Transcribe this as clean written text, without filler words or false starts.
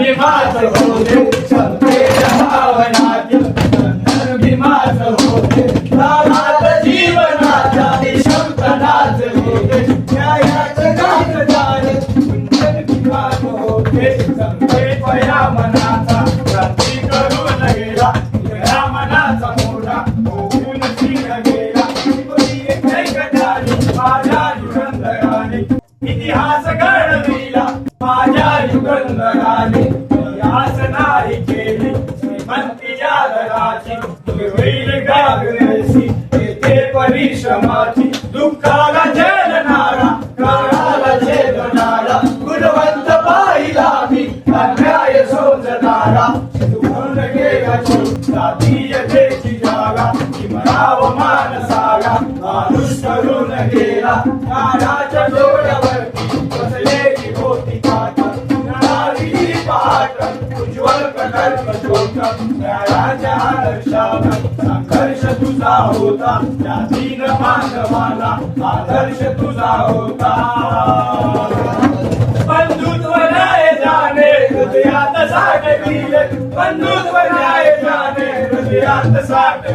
भीमाच होते क्षमतेच्या भावनातील बंधन भीमाच होते रागात जीवनाच्या निशब्दनाच होते न्यायाचं गाजदार कुंदन भीमाच होते संकल्पया मनाचा क्रांती करून गेला या मनाचा मोठा होऊन सिंह गेला माझ्या युगंधराने इतिहास घडविला माझ्या युगंधराने इतिहास नाही केली श्रीमंती जागराची होईल गागरसी येथे परिश्रमाची दुःखाला झेलणारा काळाला झेलणारा गुणवंत पाहिला मी अन्याय सोजणारा दुखून गेला जातीयतेची जागा म्हणाव मानसाला माणूस करून गेला नाराच्या डोळ्यावरती बसलेली होती काट नारावी पाट उज्ज्वल प्रकल्प छोटा न्यायाच्या आदर्शाला संघर्ष तुझा होता जातीन मानवाला आदर्श तुझा होता बंधुत्व न्याय जाणे हृदयात साठ गेले बंधुत्व न्याय जाणे हृदयात साठ